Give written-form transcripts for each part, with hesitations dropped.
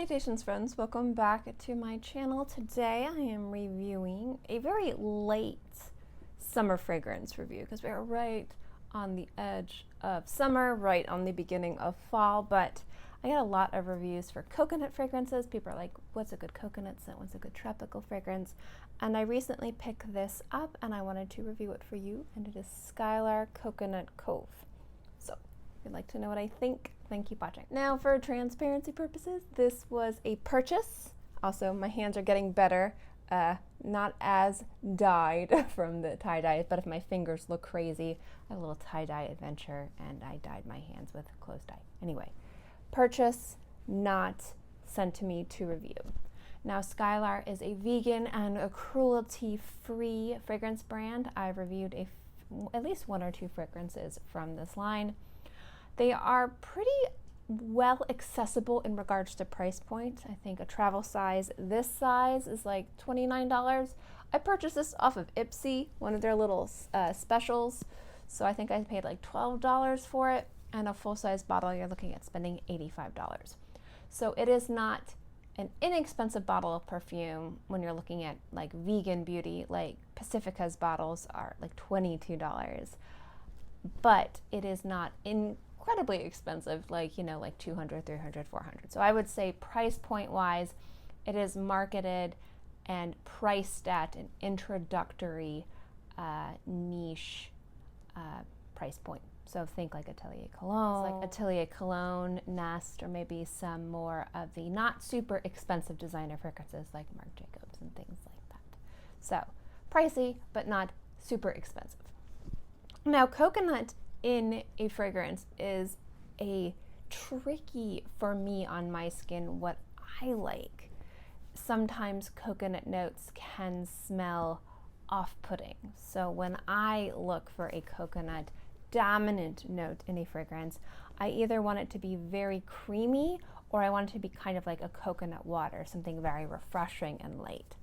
Salutations friends, welcome back to my channel. Today I am reviewing a very late summer fragrance review because we're right on the edge of summer, right on the beginning of fall, but I got a lot of reviews for coconut fragrances. People are like, what's a good coconut scent? What's a good tropical fragrance? And I recently picked this up and I wanted to review it for you, and it is Skylars Coconut Cove. So if you'd like to know what I think, then keep watching. Now, for transparency purposes, this was a purchase. Also, my hands are getting better, not as dyed from the tie-dye, but if my fingers look crazy, I had a little tie-dye adventure and I dyed my hands with clothes dye. Anyway, purchase, not sent to me to review. Now, Skylar is a vegan and a cruelty-free fragrance brand. I've reviewed at least one or two fragrances from this line. They are pretty well accessible in regards to price point. I think a travel size, this size is like $29. I purchased this off of Ipsy, one of their little specials. So I think I paid like $12 for it, and a full-size bottle you're looking at spending $85. So it is not an inexpensive bottle of perfume when you're looking at like vegan beauty, like Pacifica's bottles are like $22. But it is not incredibly expensive, like, you know, like $200, $300, $400. So I would say price point wise, it is marketed and priced at an introductory niche price point. So think like Atelier Cologne, Nest, or maybe some more of the not super expensive designer fragrances like Marc Jacobs and things like that. So pricey, but not super expensive. Now, coconut in a fragrance is a tricky for me on my skin what I like. Sometimes coconut notes can smell off-putting. So when I look for a coconut dominant note in a fragrance, I either want it to be very creamy or I want it to be kind of like a coconut water, something very refreshing and light.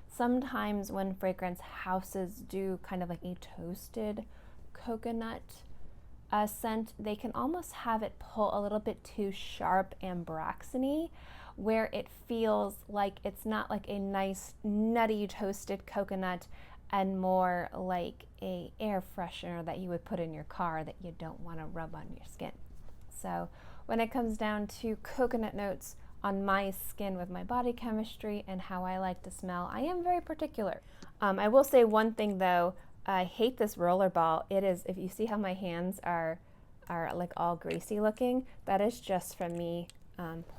Sometimes when fragrance houses do kind of like a toasted coconut scent, they can almost have it pull a little bit too sharp Ambrox-y, where it feels like it's not like a nice nutty toasted coconut and more like a air freshener that you would put in your car that you don't want to rub on your skin. So when it comes down to coconut notes on my skin with my body chemistry and how I like to smell, I am very particular. I will say one thing though, I hate this Rollerball. It is, if you see how my hands are like all greasy looking, that is just from me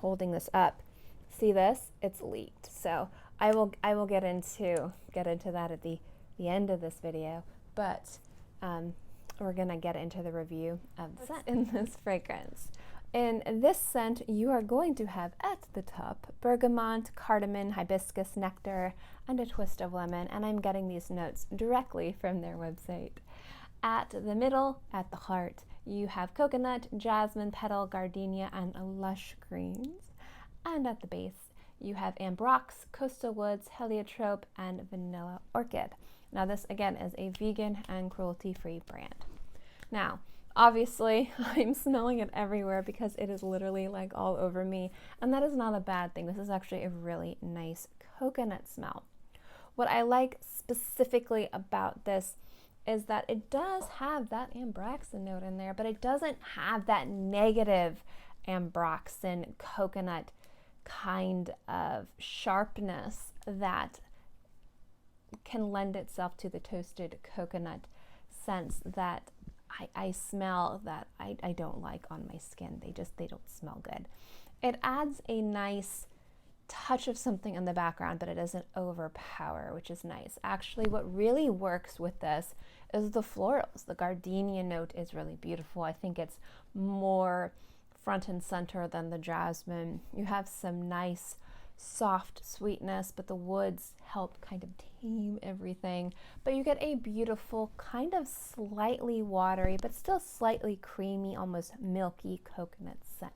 holding this up. See this? It's leaked. So I will get into that at the end of this video, but we're gonna get into the review of the scent in this fragrance. In this scent, you are going to have at the top bergamot, cardamom, hibiscus, nectar, and a twist of lemon, and I'm getting these notes directly from their website. At the middle, at the heart, you have coconut, jasmine, petal, gardenia, and lush greens. And at the base, you have Ambrox, coastal woods, heliotrope, and vanilla orchid. Now this again is a vegan and cruelty-free brand. Now, obviously, I'm smelling it everywhere because it is literally like all over me, and that is not a bad thing. This is actually a really nice coconut smell. What I like specifically about this is that it does have that Ambroxan note in there, but it doesn't have that negative Ambroxan coconut kind of sharpness that can lend itself to the toasted coconut scents that I smell that I don't like on my skin. They don't smell good. It adds a nice touch of something in the background, but it doesn't overpower, which is nice. Actually, what really works with this is the florals. The gardenia note is really beautiful. I think it's more front and center than the jasmine. You have some nice soft sweetness, but the woods help kind of tame everything. But you get a beautiful kind of slightly watery, but still slightly creamy, almost milky coconut scent.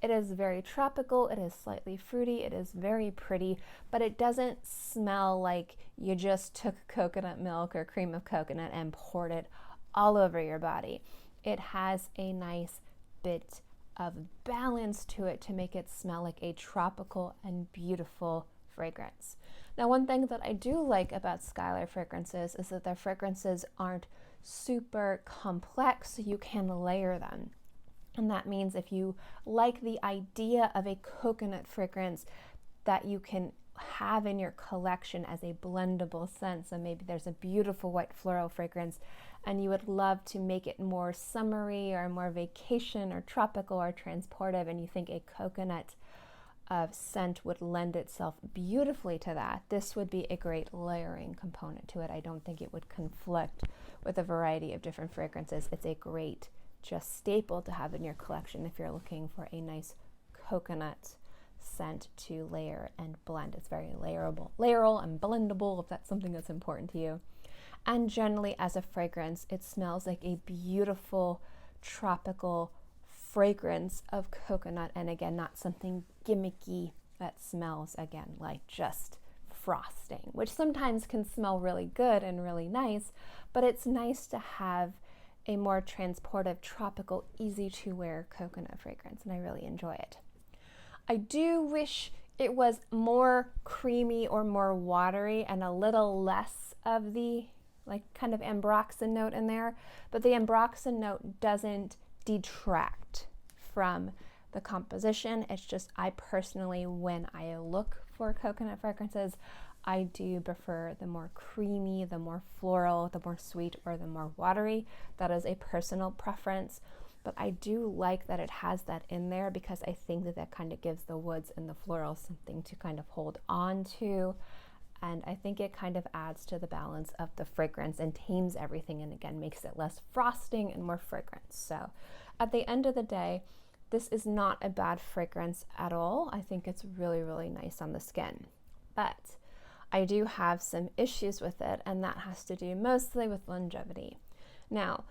It is very tropical, it is slightly fruity, it is very pretty, but it doesn't smell like you just took coconut milk or cream of coconut and poured it all over your body. It has a nice bit of balance to it to make it smell like a tropical and beautiful fragrance. Now, one thing that I do like about Skylar fragrances is that their fragrances aren't super complex, so you can layer them. And that means if you like the idea of a coconut fragrance that you can have in your collection as a blendable scent, so maybe there's a beautiful white floral fragrance and you would love to make it more summery or more vacation or tropical or transportive, and you think a coconut scent would lend itself beautifully to that, this would be a great layering component to it. I don't think it would conflict with a variety of different fragrances. It's a great just staple to have in your collection if you're looking for a nice coconut scent to layer and blend. It's very layerable and blendable if that's something that's important to you. And generally as a fragrance, it smells like a beautiful tropical fragrance of coconut, and again, not something gimmicky that smells again like just frosting, which sometimes can smell really good and really nice, but it's nice to have a more transportive, tropical, easy to wear coconut fragrance, and I really enjoy it. I do wish it was more creamy or more watery and a little less of the like kind of Ambroxan note in there, but the Ambroxan note doesn't detract from the composition. It's just I personally, when I look for coconut fragrances, I do prefer the more creamy, the more floral, the more sweet, or the more watery. That is a personal preference, but I do like that it has that in there because I think that that kind of gives the woods and the floral something to kind of hold on to, and I think it kind of adds to the balance of the fragrance and tames everything, and again makes it less frosting and more fragrance. So at the end of the day, this is not a bad fragrance at all. I think it's really, really nice on the skin, but I do have some issues with it, and that has to do mostly with longevity. Now,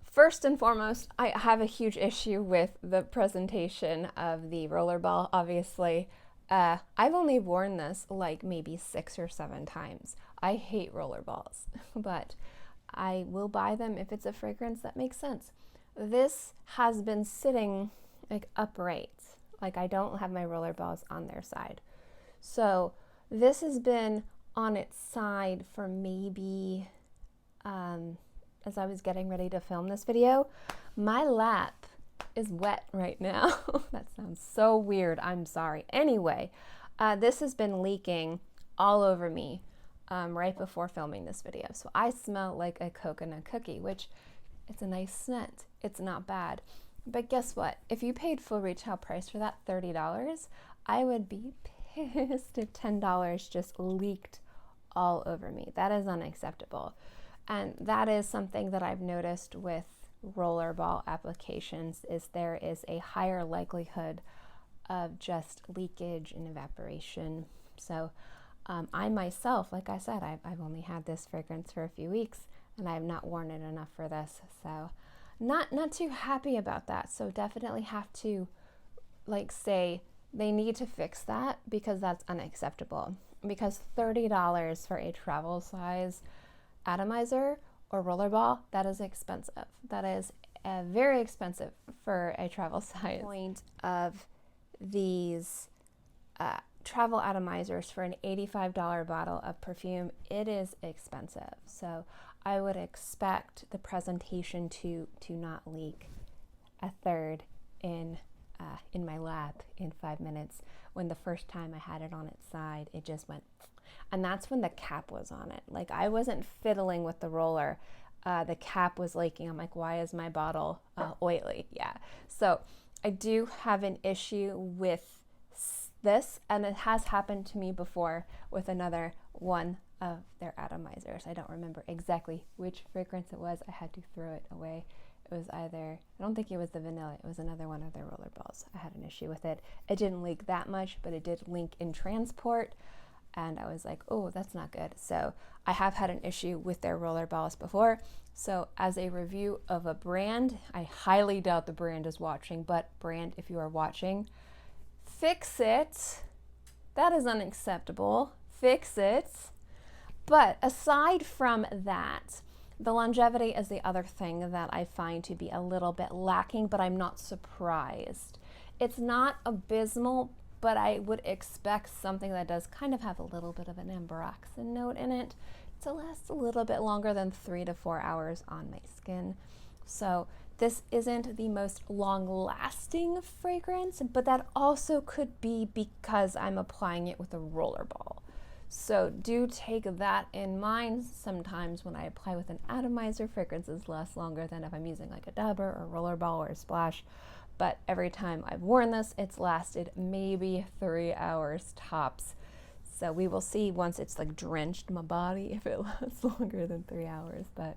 first and foremost, I have a huge issue with the presentation of the Rollerball, obviously. I've only worn this like maybe 6 or 7 times. I hate Rollerballs, but I will buy them if it's a fragrance that makes sense. This has been sitting like upright, like I don't have my Rollerballs on their side. So this has been on its side for maybe, as I was getting ready to film this video. My lap is wet right now. That sounds so weird, I'm sorry. Anyway, this has been leaking all over me right before filming this video. So I smell like a coconut cookie, which it's a nice scent. It's not bad. But guess what? If you paid full retail price for that, $30, I would be pissed if $10 just leaked all over me. That is unacceptable. And that is something that I've noticed with Rollerball applications, is there is a higher likelihood of just leakage and evaporation. So I myself, like I said, I've only had this fragrance for a few weeks and I have not worn it enough for this. So not too happy about that. So definitely have to say they need to fix that, because that's unacceptable. Because $30 for a travel size atomizer or Rollerball, that is expensive. That is very expensive for a travel size. The point of these travel atomizers for an $85 bottle of perfume, it is expensive. So I would expect the presentation to not leak a third in my lap in 5 minutes, when the first time I had it on its side, it just went, and that's when the cap was on it. Like, I wasn't fiddling with the roller. The cap was leaking. I'm like, why is my bottle oily? Yeah. So I do have an issue with this, and it has happened to me before with another one of their atomizers. I don't remember exactly which fragrance it was. I had to throw it away. It was either, I don't think it was the vanilla, it was another one of their Rollerballs. I had an issue with it. It didn't leak that much, but it did leak in transport, and I was like, oh, that's not good. So I have had an issue with their Rollerballs before. So as a review of a brand, I highly doubt the brand is watching, but brand, if you are watching, fix it. That is unacceptable. Fix it. But aside from that, The longevity is the other thing that I find to be a little bit lacking, but I'm not surprised. It's not abysmal, but I would expect something that does kind of have a little bit of an Ambroxan note in it to last a little bit longer than 3 to 4 hours on my skin. So this isn't the most long-lasting fragrance, but that also could be because I'm applying it with a Rollerball. So do take that in mind. Sometimes when I apply with an atomizer, fragrances last longer than if I'm using like a dabber or Rollerball or a splash. But every time I've worn this, it's lasted maybe 3 hours tops. So we will see once it's like drenched my body if it lasts longer than 3 hours. But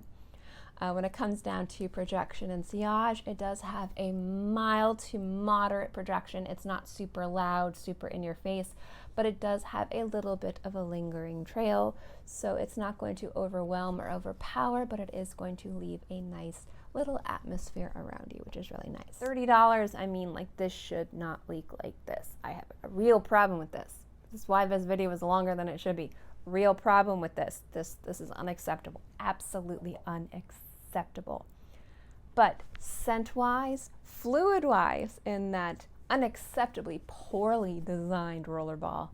when it comes down to projection and sillage, it does have a mild to moderate projection. It's not super loud, super in your face, but it does have a little bit of a lingering trail. So it's not going to overwhelm or overpower, but it is going to leave a nice little atmosphere around you, which is really nice. $30, I mean, like, this should not leak like this. I have a real problem with this. This is why this video is longer than it should be. Real problem with this. This is unacceptable. Absolutely unacceptable. But scent-wise, fluid-wise, in that unacceptably poorly designed Rollerball,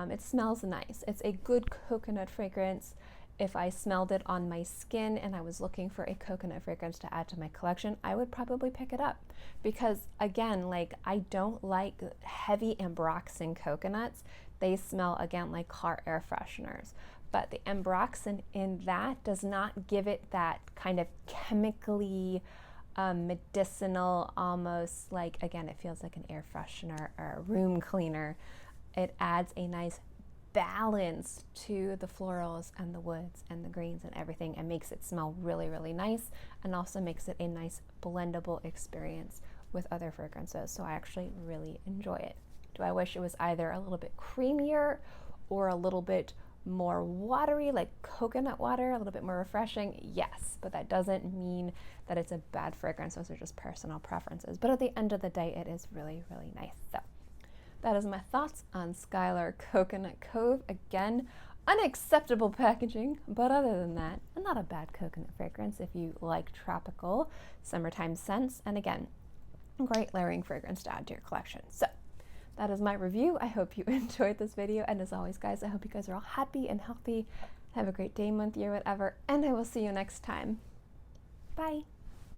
it smells nice. It's a good coconut fragrance. If I smelled it on my skin and I was looking for a coconut fragrance to add to my collection, I would probably pick it up. Because again, like, I don't like heavy Ambroxan coconuts. They smell, again, like car air fresheners. But the Ambroxan in that does not give it that kind of chemically medicinal, almost like, again, it feels like an air freshener or a room cleaner. It adds a nice balance to the florals and the woods and the greens and everything, and makes it smell really, really nice, and also makes it a nice blendable experience with other fragrances. So I actually really enjoy it. Do I wish it was either a little bit creamier or a little bit more watery, like coconut water, a little bit more refreshing? Yes, but that doesn't mean that it's a bad fragrance. Those are just personal preferences. But at the end of the day, it is really, really nice. So that is my thoughts on Skylars Coconut Cove. Again, unacceptable packaging, but other than that, not a bad coconut fragrance if you like tropical summertime scents. And again, great layering fragrance to add to your collection. So that is my review. I hope you enjoyed this video. And as always, guys, I hope you guys are all happy and healthy. Have a great day, month, year, whatever. And I will see you next time. Bye.